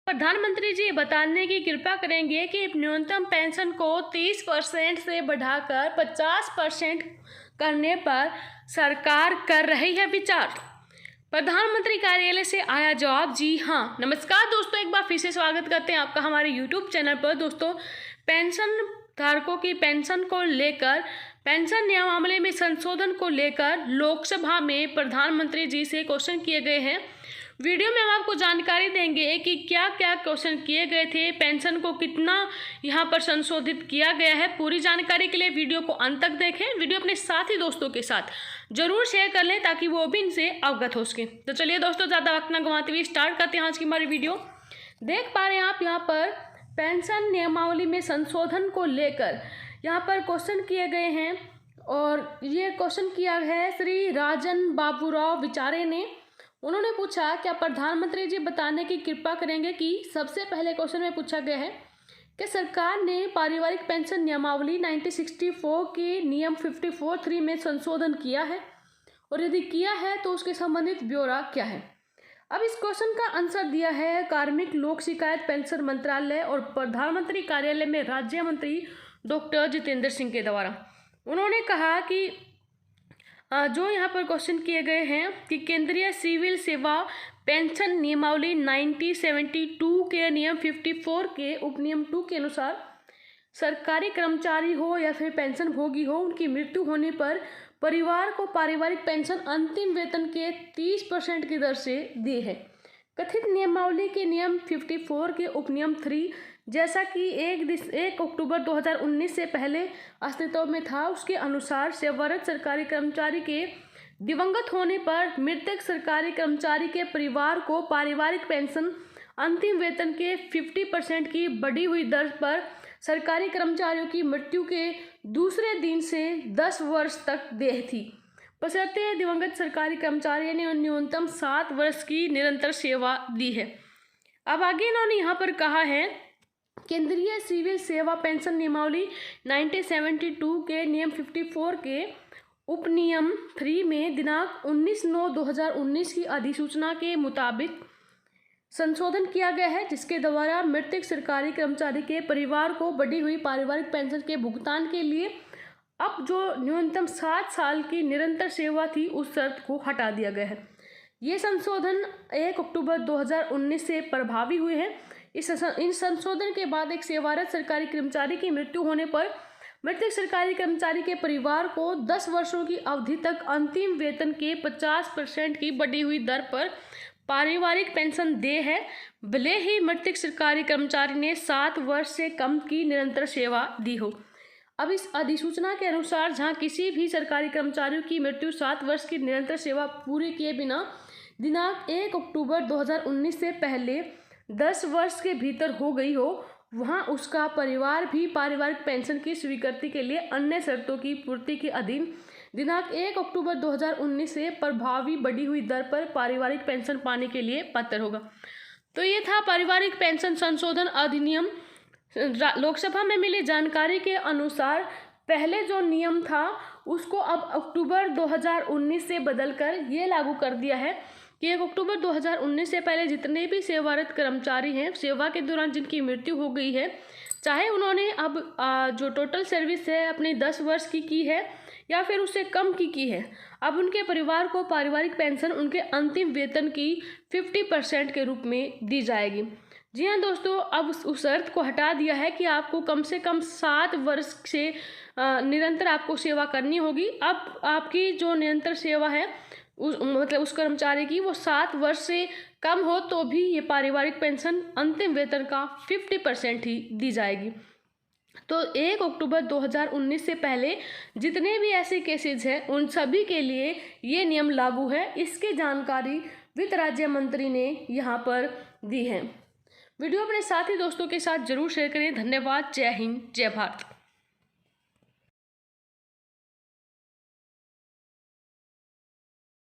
प्रधानमंत्री जी बताने की कृपा करेंगे कि न्यूनतम पेंशन को 30% से बढ़ाकर 50% करने पर सरकार कर रही है विचार। प्रधानमंत्री कार्यालय से आया जवाब, जी हाँ। नमस्कार दोस्तों, एक बार फिर से स्वागत करते हैं आपका हमारे यूट्यूब चैनल पर। दोस्तों, पेंशन धारकों की पेंशन को लेकर, पेंशन नियमावली में संशोधन को लेकर लोकसभा में प्रधानमंत्री जी से क्वेश्चन किए गए हैं। वीडियो में हम आपको जानकारी देंगे कि क्या क्या क्वेश्चन किए गए थे, पेंशन को कितना यहाँ पर संशोधित किया गया है। पूरी जानकारी के लिए वीडियो को अंत तक देखें। वीडियो अपने साथी दोस्तों के साथ जरूर शेयर कर लें ताकि वो भी इनसे अवगत हो सके। तो चलिए दोस्तों, ज़्यादा वक्त न गंवाते हुए स्टार्ट करते हैं आज की हमारी वीडियो। देख पा रहे हैं आप यहाँ पर पेंशन नियमावली में संशोधन को लेकर यहाँ पर क्वेश्चन किए गए हैं और ये क्वेश्चन किया है श्री राजन बाबूराव विचारे ने। उन्होंने पूछा, क्या प्रधानमंत्री जी बताने की कृपा करेंगे कि सबसे पहले क्वेश्चन में पूछा गया है कि सरकार ने पारिवारिक पेंशन नियमावली 1964 के नियम 54(3) में संशोधन किया है और यदि किया है तो उसके संबंधित ब्यौरा क्या है। अब इस क्वेश्चन का आंसर दिया है कार्मिक लोक शिकायत पेंशन मंत्रालय और प्रधानमंत्री कार्यालय में राज्य मंत्री डॉक्टर जितेंद्र सिंह के द्वारा। उन्होंने कहा कि जो यहाँ पर क्वेश्चन किए गए हैं कि केंद्रीय सिविल सेवा पेंशन नियमावली 1972 के नियम 54 के उपनियम 2 के अनुसार सरकारी कर्मचारी हो या फिर पेंशन भोगी हो, उनकी मृत्यु होने पर परिवार को पारिवारिक पेंशन अंतिम वेतन के 30% की दर से दी है। कथित नियमावली के नियम 54 के उपनियम 3 जैसा कि 1 अक्टूबर 2019 से पहले अस्तित्व में था, उसके अनुसार सेवारत सरकारी कर्मचारी के दिवंगत होने पर मृतक सरकारी कर्मचारी के परिवार को पारिवारिक पेंशन अंतिम वेतन के 50% की बढ़ी हुई दर पर सरकारी कर्मचारियों की मृत्यु के दूसरे दिन से 10 वर्ष तक देय थी, बशर्ते दिवंगत सरकारी कर्मचारी ने न्यूनतम 7 वर्ष की निरंतर सेवा दी है। अब आगे इन्होंने यहाँ पर कहा है, केंद्रीय सिविल सेवा पेंशन नियमावली 1972 के नियम 54 के उपनियम 3 में दिनांक 19/9/2019 की अधिसूचना के मुताबिक संशोधन किया गया है, जिसके द्वारा मृतक सरकारी कर्मचारी के परिवार को बढ़ी हुई पारिवारिक पेंशन के भुगतान के लिए अब जो न्यूनतम 7 साल की निरंतर सेवा थी उस शर्त को हटा दिया गया है। ये संशोधन 1 अक्टूबर 2019 से प्रभावी हुए हैं। इन संशोधन के बाद एक सेवारत सरकारी कर्मचारी की मृत्यु होने पर मृतक सरकारी कर्मचारी के परिवार को 10 वर्षों की अवधि तक अंतिम वेतन के 50% की बढ़ी हुई दर पर पारिवारिक पेंशन दे है, भले ही मृतक सरकारी कर्मचारी ने 7 वर्ष से कम की निरंतर सेवा दी हो। अब इस अधिसूचना के अनुसार जहां किसी भी सरकारी कर्मचारियों की मृत्यु 7 वर्ष की निरंतर सेवा पूरी किए बिना दिनांक 1 अक्टूबर 2019 से पहले 10 वर्ष के भीतर हो गई हो, वहां उसका परिवार भी पारिवारिक पेंशन की स्वीकृति के लिए अन्य शर्तों की पूर्ति के अधीन दिनांक 1 अक्टूबर 2019 से प्रभावी बढ़ी हुई दर पर पारिवारिक पेंशन पाने के लिए पात्र होगा। तो ये था पारिवारिक पेंशन संशोधन अधिनियम। लोकसभा में मिली जानकारी के अनुसार पहले जो नियम था उसको अब अक्टूबर 2019 से बदलकर ये लागू कर दिया है कि 1 अक्टूबर 2019 से पहले जितने भी सेवारत कर्मचारी हैं, सेवा के दौरान जिनकी मृत्यु हो गई है, चाहे उन्होंने अब जो टोटल सर्विस है अपनी 10 वर्ष की है या फिर उससे कम की है, अब उनके परिवार को पारिवारिक पेंशन उनके अंतिम वेतन की 50% के रूप में दी जाएगी। जी हाँ दोस्तों, अब उस शर्त को हटा दिया है कि आपको कम से कम 7 वर्ष से निरंतर आपको सेवा करनी होगी। अब आपकी जो निरंतर सेवा है उस कर्मचारी की वो 7 वर्ष से कम हो तो भी ये पारिवारिक पेंशन अंतिम वेतन का 50% ही दी जाएगी। तो 1 अक्टूबर 2019 से पहले जितने भी ऐसे केसेज हैं उन सभी के लिए ये नियम लागू है। इसकी जानकारी वित्त राज्य मंत्री ने यहाँ पर दी है। वीडियो अपने साथी दोस्तों के साथ जरूर शेयर करें। धन्यवाद। जय हिंद, जय भारत।